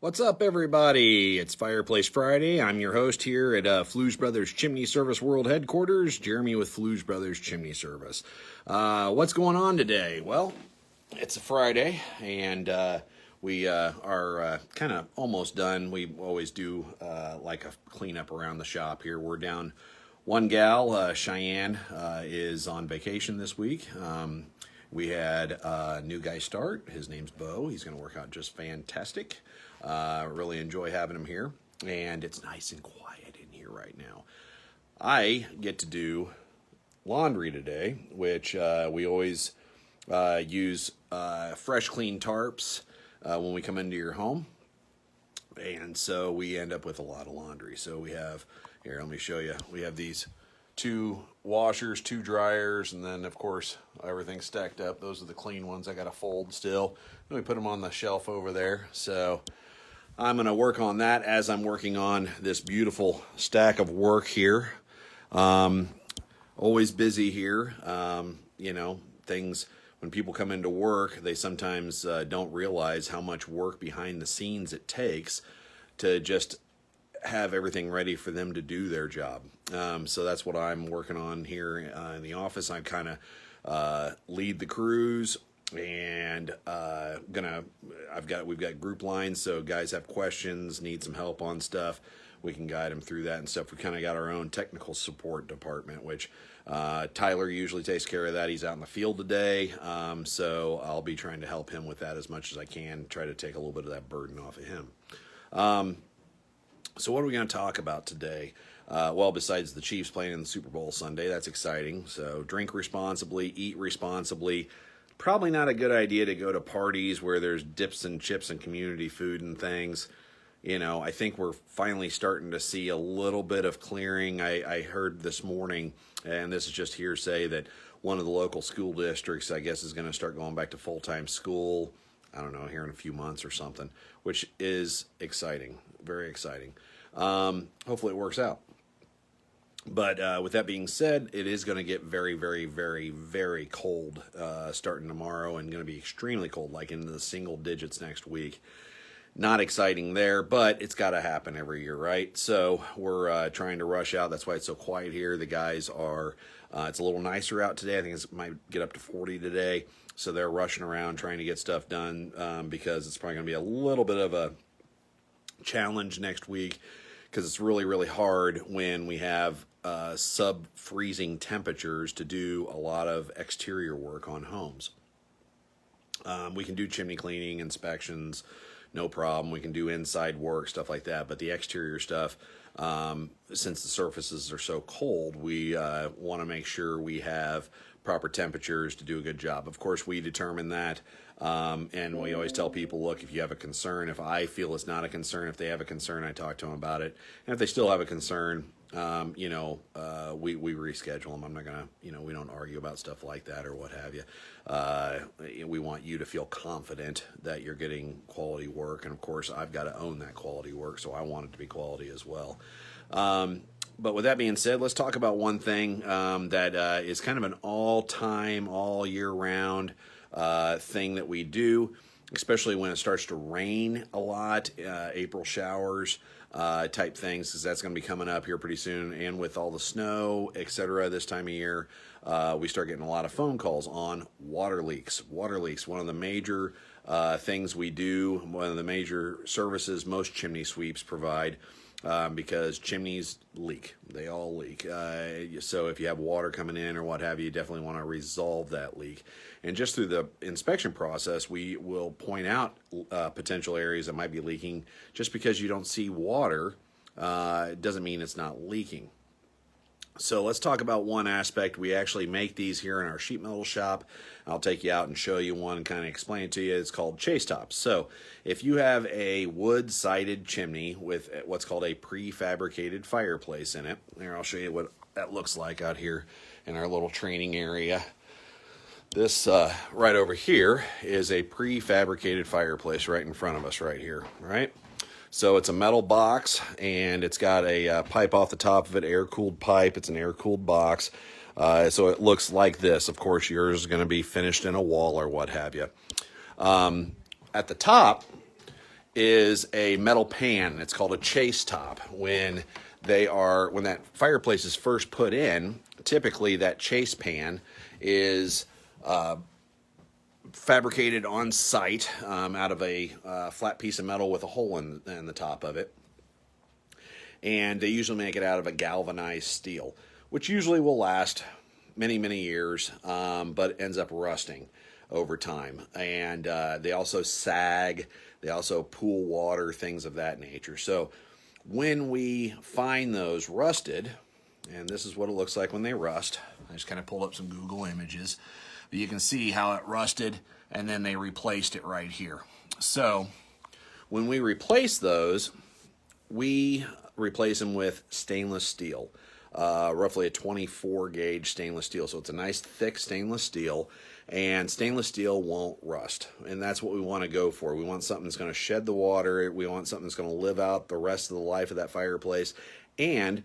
What's up, everybody? It's Fireplace Friday. I'm your host here at Fluge Brothers Chimney Service World Headquarters, Jeremy with Fluge Brothers Chimney Service. What's going on today? Well, it's a Friday, and we are kind of almost done. We always do like a cleanup around the shop here. We're down one gal, Cheyenne, is on vacation this week. We had a new guy start. His name's Bo. He's going to work out just fantastic. Really enjoy having him here, and it's nice and quiet in here right now. I get to do laundry today, which we always use fresh, clean tarps when we come into your home, and so we end up with a lot of laundry. So we have, here, let me show you, we have these 2 washers, 2 dryers, and then of course everything's stacked up. Those are the clean ones I gotta fold still. Then we put them on the shelf over there. So I'm gonna work on that as I'm working on this beautiful stack of work here. Always busy here. You know, things, when people come into work, they sometimes don't realize how much work behind the scenes it takes to just have everything ready for them to do their job. So that's what I'm working on here in the office. I kind of lead the crews, and we've got group lines, so guys have questions, need some help on stuff, we can guide them through that and stuff. We kind of got our own technical support department, which Tyler usually takes care of that. He's out in the field today, so I'll be trying to help him with that as much as I can, try to take a little bit of that burden off of him. So what are we going to talk about today? Well, besides the Chiefs playing in the Super Bowl Sunday, that's exciting. So drink responsibly, eat responsibly. Probably not a good idea to go to parties where there's dips and chips and community food and things. You know, I think we're finally starting to see a little bit of clearing. I heard this morning, and this is just hearsay, that one of the local school districts, I guess, is going to start going back to full-time school, I don't know, here in a few months or something, which is exciting, very exciting. Hopefully it works out. But with that being said, it is going to get very, very, very, very cold starting tomorrow, and going to be extremely cold, like into the single digits next week. Not exciting there, but it's got to happen every year, right? So we're trying to rush out. That's why it's so quiet here. The guys are, it's a little nicer out today. I think it might get up to 40 today. So they're rushing around trying to get stuff done because it's probably going to be a little bit of a challenge next week, because it's really, really hard when we have sub-freezing temperatures to do a lot of exterior work on homes. We can do chimney cleaning, inspections, no problem. We can do inside work, stuff like that. But the exterior stuff, since the surfaces are so cold, we want to make sure we have proper temperatures to do a good job. Of course, we determine that, and we always tell people, look, if you have a concern, if I feel it's not a concern, if they have a concern, I talk to them about it. And if they still have a concern, we reschedule them. I'm not gonna, we don't argue about stuff like that or what have you. We want you to feel confident that you're getting quality work, and of course, I've got to own that quality work, so I want it to be quality as well. But with that being said, let's talk about one thing that is kind of an all-time, all-year-round thing that we do, especially when it starts to rain a lot, April showers type things, because that's going to be coming up here pretty soon. And with all the snow, etc., this time of year, we start getting a lot of phone calls on water leaks. Water leaks, one of the major things we do, one of the major services most chimney sweeps provide. Because chimneys leak. They all leak. So if you have water coming in or what have you, definitely want to resolve that leak. And just through the inspection process, we will point out potential areas that might be leaking. Just because you don't see water doesn't mean it's not leaking. So let's talk about one aspect. We actually make these here in our sheet metal shop. I'll take you out and show you one and kind of explain it to you. It's called chase tops. So if you have a wood-sided chimney with what's called a prefabricated fireplace in it, there, I'll show you what that looks like out here in our little training area. This right over here is a prefabricated fireplace right in front of us right here, right? So it's a metal box, and it's got a pipe off the top of it, air-cooled pipe. It's an air-cooled box. So it looks like this. Of course, yours is going to be finished in a wall or what have you. At the top is a metal pan. It's called a chase top. When that fireplace is first put in, typically that chase pan is fabricated on site out of a flat piece of metal with a hole in the top of it. And they usually make it out of a galvanized steel, which usually will last many, many years, but ends up rusting over time. And they also sag, they also pool water, things of that nature. So when we find those rusted, and this is what it looks like when they rust, I just kind of pulled up some Google images, but you can see how it rusted, and then they replaced it right here. So when we replace those, we replace them with stainless steel, roughly a 24 gauge stainless steel. So it's a nice thick stainless steel, and stainless steel won't rust. And that's what we want to go for. We want something that's going to shed the water. We want something that's going to live out the rest of the life of that fireplace. And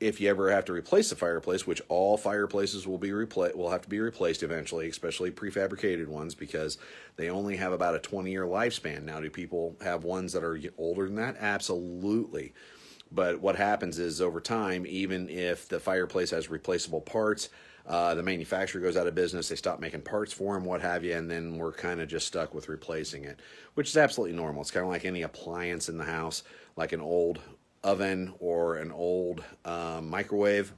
if you ever have to replace the fireplace, which all fireplaces will have to be replaced eventually, especially prefabricated ones, because they only have about a 20-year lifespan. Now, do people have ones that are older than that? Absolutely. But what happens is over time, even if the fireplace has replaceable parts, the manufacturer goes out of business, they stop making parts for them, what have you, and then we're kind of just stuck with replacing it, which is absolutely normal. It's kind of like any appliance in the house, like an old oven or an old microwave.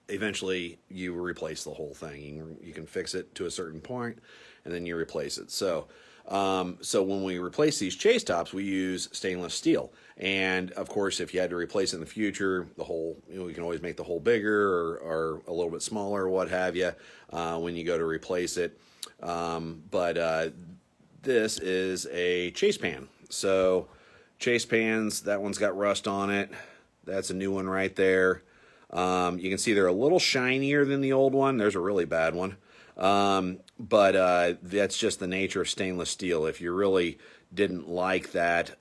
Eventually, you replace the whole thing. You can fix it to a certain point, and then you replace it. So when we replace these chase tops, we use stainless steel. And of course, if you had to replace it in the future, we can always make the hole bigger or a little bit smaller, what have you, when you go to replace it. But this is a chase pan. So chase pans, that one's got rust on it. That's a new one right there. You can see they're a little shinier than the old one. There's a really bad one. But that's just the nature of stainless steel. If you really didn't like that,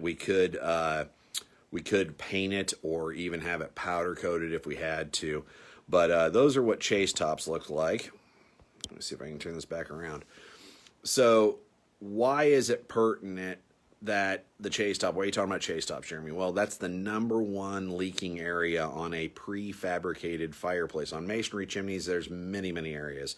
we could paint it or even have it powder coated if we had to. But those are what chase tops look like. Let me see if I can turn this back around. So why is it pertinent that the chase top, why are you talking about chase tops, Jeremy? Well, that's the #1 leaking area on a prefabricated fireplace. On masonry chimneys, there's many, many areas.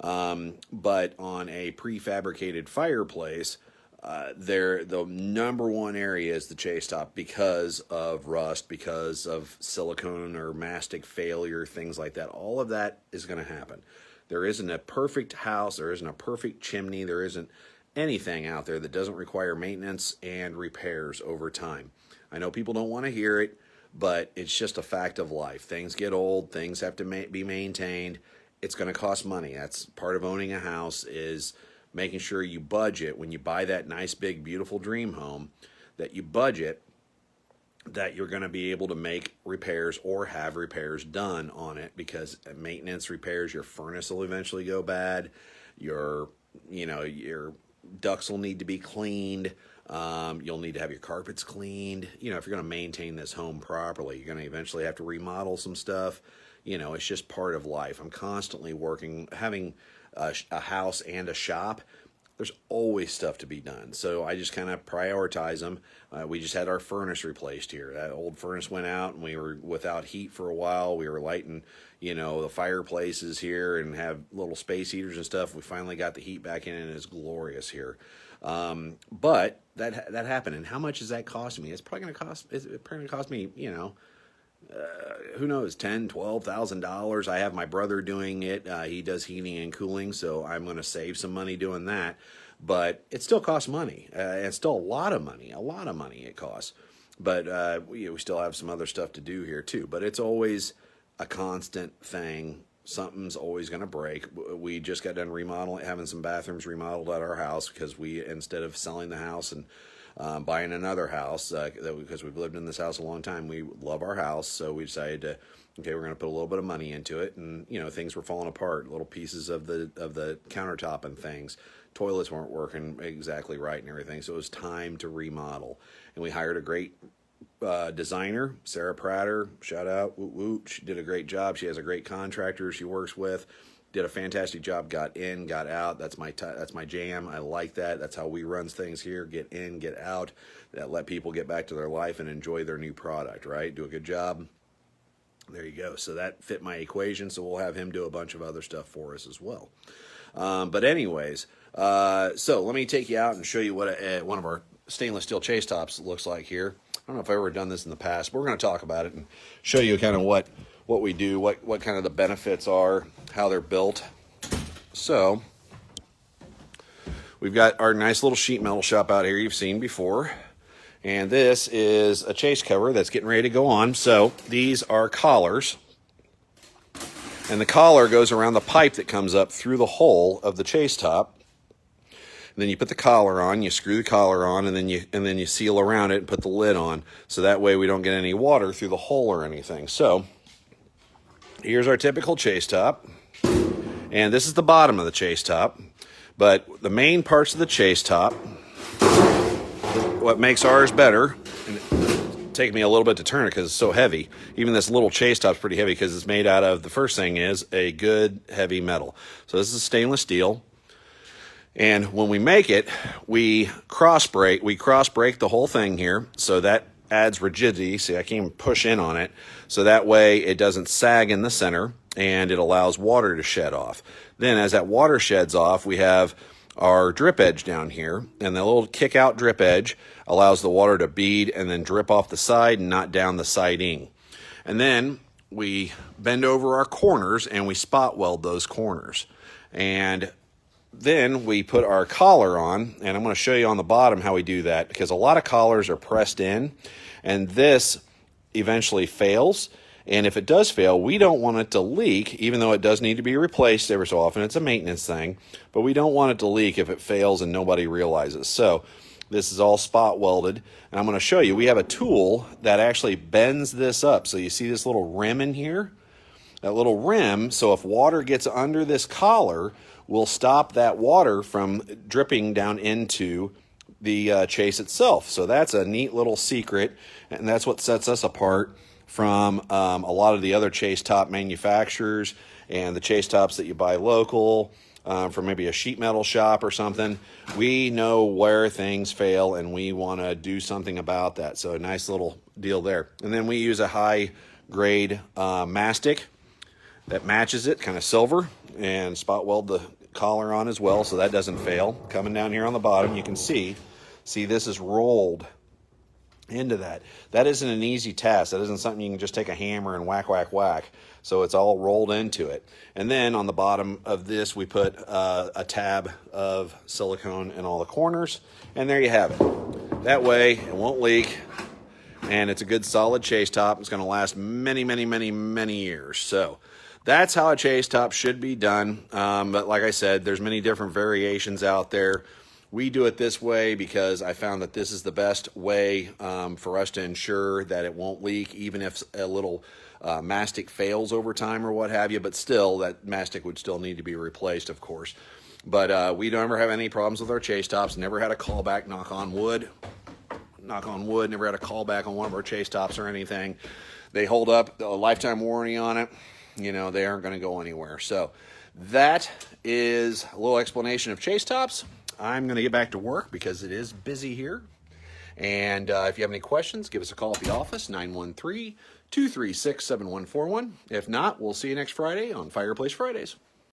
But on a prefabricated fireplace, the #1 area is the chase top because of rust, because of silicone or mastic failure, things like that. All of that is going to happen. There isn't a perfect house, there isn't a perfect chimney, there isn't anything out there that doesn't require maintenance and repairs over time. I know people don't want to hear it, but it's just a fact of life. Things get old, things have to be maintained. It's going to cost money. That's part of owning a house, is making sure you budget when you buy that nice, big, beautiful dream home, that you budget that you're going to be able to make repairs or have repairs done on it, because maintenance repairs, your furnace will eventually go bad. Your ducts will need to be cleaned. You'll need to have your carpets cleaned. If you're going to maintain this home properly, you're going to eventually have to remodel some stuff. It's just part of life. I'm constantly working, having a house and a shop. There's always stuff to be done. So I just kind of prioritize them. We just had our furnace replaced here. That old furnace went out and we were without heat for a while. We were lighting, the fireplaces here and have little space heaters and stuff. We finally got the heat back in and it's glorious here. But that happened. And how much is that costing me? It's probably going to cost me, who knows, $10,000, $12,000. I have my brother doing it. He does heating and cooling, so I'm going to save some money doing that. But it still costs money. It's still a lot of money it costs. But we still have some other stuff to do here too. But it's always a constant thing. Something's always going to break. We just got done having some bathrooms remodeled at our house, because instead of selling the house and buying another house, because we've lived in this house a long time, we love our house, so we decided to, we're going to put a little bit of money into it, and things were falling apart, little pieces of the countertop and things, toilets weren't working exactly right and everything, so it was time to remodel, and we hired a great designer, Sarah Prater, shout out, woot woot. She did a great job. She has a great contractor she works with. did a fantastic job. Got in, got out. That's my jam. I like that. That's how we run things here. Get in, get out. That let people get back to their life and enjoy their new product, right? Do a good job. There you go. So that fit my equation. So we'll have him do a bunch of other stuff for us as well. But anyways, so let me take you out and show you what one of our stainless steel chase tops looks like here. I don't know if I've ever done this in the past, but we're going to talk about it and show you kind of what we do, what kind of the benefits are, how they're built. So we've got our nice little sheet metal shop out here you've seen before. And this is a chase cover that's getting ready to go on. So these are collars. And the collar goes around the pipe that comes up through the hole of the chase top. And then you put the collar on, you screw the collar on, and then you seal around it and put the lid on. So that way we don't get any water through the hole or anything. So here's our typical chase top. And this is the bottom of the chase top. But the main parts of the chase top, what makes ours better, and it take me a little bit to turn it because it's so heavy. Even this little chase top's pretty heavy because it's made out of, the first thing is a good heavy metal. So this is stainless steel. And when we make it, we cross break the whole thing here. So that adds rigidity. See, I can even push in on it. So that way it doesn't sag in the center and it allows water to shed off. Then as that water sheds off, we have our drip edge down here, and the little kick out drip edge allows the water to bead and then drip off the side and not down the siding. And then we bend over our corners and we spot weld those corners. And then we put our collar on, and I'm going to show you on the bottom how we do that, because a lot of collars are pressed in and this eventually fails. And if it does fail, we don't want it to leak, even though it does need to be replaced every so often. It's a maintenance thing, but we don't want it to leak if it fails and nobody realizes. So this is all spot welded, and I'm going to show you. We have a tool that actually bends this up. So you see this little rim in here? That little rim, so if water gets under this collar, will stop that water from dripping down into the chase itself. So that's a neat little secret, and that's what sets us apart from a lot of the other chase top manufacturers and the chase tops that you buy local from maybe a sheet metal shop or something. We know where things fail and we want to do something about that. So a nice little deal there. And then we use a high grade mastic that matches it, kind of silver, and spot weld the collar on as well so that doesn't fail. Coming down here on the bottom, you can see this is rolled into that. That isn't an easy task. That isn't something you can just take a hammer and whack, whack, whack. So it's all rolled into it. And then on the bottom of this, we put a tab of silicone in all the corners. And there you have it. That way, it won't leak. And it's a good solid chase top. It's going to last many, many, many, many years. So that's how a chase top should be done. But like I said, there's many different variations out there. We do it this way because I found that this is the best way for us to ensure that it won't leak, even if a little mastic fails over time or what have you. But still, that mastic would still need to be replaced, of course. But we don't ever have any problems with our chase tops. Never had a callback, knock on wood. Knock on wood, never had a callback on one of our chase tops or anything. They hold up, a lifetime warranty on it. You know, they aren't going to go anywhere. So that is a little explanation of chase tops. I'm going to get back to work because it is busy here. And if you have any questions, give us a call at the office, 913-236-7141. If not, we'll see you next Friday on Fireplace Fridays.